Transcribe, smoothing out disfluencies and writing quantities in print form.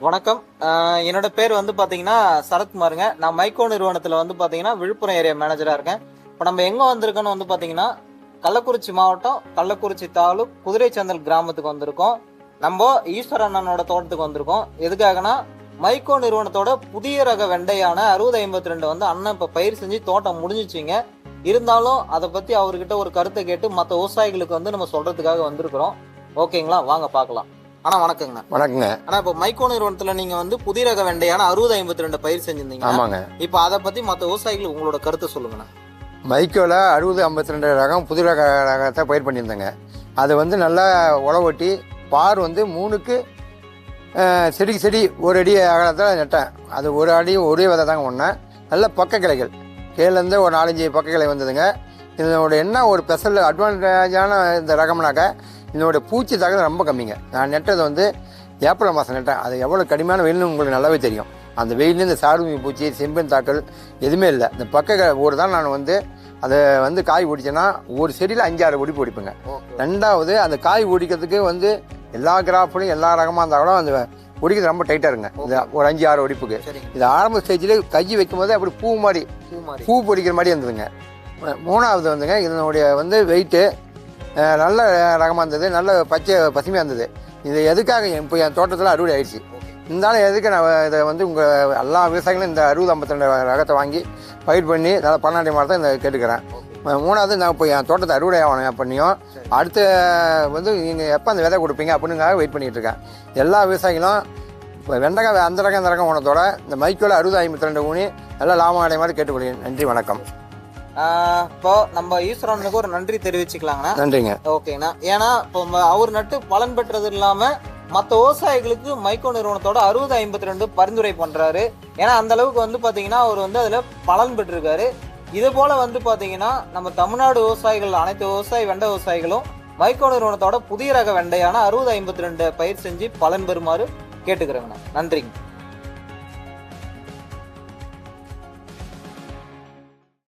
வணக்கம். என்னோட பேர் வந்து பாத்தீங்கன்னா சரத்குமாருங்க. நான் மைக்கோ நிறுவனத்துல வந்து பாத்தீங்கன்னா விழுப்புரம் ஏரியா மேனேஜரா இருக்கேன். இப்போ நம்ம எங்க வந்திருக்கோம்னு வந்து பாத்தீங்கன்னா கள்ளக்குறிச்சி மாவட்டம், கள்ளக்குறிச்சி தாலுக், குதிரைச்சந்தல் கிராமத்துக்கு வந்திருக்கோம். நம்ம ஈஸ்வர அண்ணனோட தோட்டத்துக்கு வந்திருக்கோம். எதுக்காகனா மைக்கோ நிறுவனத்தோட புதிய ரக வெண்டையான 6052 வந்து அண்ணன் இப்ப பயிர் செஞ்சு தோட்டம் முடிஞ்சிச்சிங்க. இருந்தாலும் அதை பத்தி அவர்கிட்ட ஒரு கருத்தை கேட்டு மற்ற விவசாயிகளுக்கு வந்து நம்ம சொல்றதுக்காக வந்திருக்கிறோம். ஓகேங்களா, வாங்க பாக்கலாம். ஆனா வணக்கங்கண்ணா. வணக்கங்க. ஆனா இப்ப மைக்கோ நிறுவனத்துல நீங்க வந்து புதிய ரக வெண்டையான 6052 பயிர் செஞ்சிருந்தீங்க. ஆமாங்க. இப்ப அதை பத்தி மற்ற விவசாயிகளுக்கு உங்களோட கருத்தை சொல்லுங்கண்ணா. மைக்கோல 6052 ரகம் புதிய ரகத்தை பயிர் பண்ணியிருந்தேங்க. அது வந்து நல்லா உழவட்டி பார் வந்து 3க்கு செடி ஒரு அடி அகலத்தில் நட்டேன். அது ஒரு அடி ஒரே விதை தாங்க ஒன்றேன். நல்ல பக்க கிளைகள் கீழேருந்து ஒரு 4-5 பக்க கிளை வந்ததுங்க. இதனோட என்ன ஒரு ஸ்பெஷல் அட்வான்டேஜான இந்த ரகம்னாக்க இதனோட பூச்சி தாக்குதல் ரொம்ப கம்மிங்க. நான் நெட்டது வந்து ஏப்ரல் மாதம் நட்டேன். அது எவ்வளோ கடுமையான வெயில்னு உங்களுக்கு நல்லாவே தெரியும். அந்த வெயிலேருந்து இந்த சாருமி பூச்சி, செம்பன் தாக்கல் எதுவுமே இல்லை. இந்த பக்க ஒரு தான் நான் வந்து அதை வந்து காய் ஓடிச்சேன்னா ஒரு செடியில் 5-6 ஒடிப்பு ஒடிப்புங்க. ரெண்டாவது அந்த காய் ஓடிக்கிறதுக்கு வந்து எல்லா கிராஃப்லையும் எல்லா ரகமாக இருந்தால் கூட அந்த ஒடிக்கிறது ரொம்ப டைட்டாக இருங்க. இந்த ஒரு 5-6 ஒடிப்புக்கு இது ஆரம்ப ஸ்டேஜில் கை வைக்கும் போது அப்படி பூ பொடிக்கிற மாதிரி இருந்ததுங்க. மூணாவது வந்துங்க இதனுடைய வந்து வெயிட்டு நல்ல ரகமாக இருந்தது, நல்ல பசுமையாக இருந்தது. இது எதுக்காக இப்போ என் தோட்டத்தில் அறுவடை ஆயிடுச்சு. இருந்தாலும் எதுக்கு நான் இதை வந்து உங்கள் எல்லா விவசாயிகளும் இந்த 6052 ரகத்தை வாங்கி பயிர் பண்ணி நல்லா பன்னாட்டி மரத்தை இந்த கேட்டுக்கிறேன். மூணாவது நான் இப்போ என் தோட்டத்தை அறுவடை ஆகணும் பண்ணியும் அடுத்த வந்து நீங்கள் எப்போ அந்த விதை கொடுப்பீங்க அப்படிங்காக வெயிட் பண்ணிகிட்டு இருக்கேன். எல்லா விவசாயிகளும் இப்போ வெண்டைக்காய் அந்த ரகம் இந்த ரகம் உணத்தோட இந்த மைக்கோல 6052 ஊனி நல்லா லாபம் அடைய மாதிரி கேட்டுக்கொள்கிறேன். நன்றி, வணக்கம். இப்போ நம்ம ஈஸ்வரனுக்கு ஒரு நன்றி தெரிவிச்சுக்கலாங்கண்ணா. நன்றிங்க. ஓகேண்ணா. ஏன்னா இப்போ அவர் நட்டு பலன் பெற்றது இல்லாம மற்ற விவசாயிகளுக்கு மைக்கோ நிறுவனத்தோட 6052 பரிந்துரை பண்றாரு. ஏன்னா அந்த அளவுக்கு வந்து பாத்தீங்கன்னா அவர் வந்து அதுல பலன் பெற்றிருக்காரு. இது போல வந்து பாத்தீங்கன்னா நம்ம தமிழ்நாடு விவசாயிகள் அனைத்து வெண்டை விவசாயிகளும் மைக்கோ நிறுவனத்தோட புதிய ரக வெண்டையான 6052 பயிர் செஞ்சு பலன் பெறுமாறு கேட்டுக்கிறேங்கண்ணா. நன்றிங்க.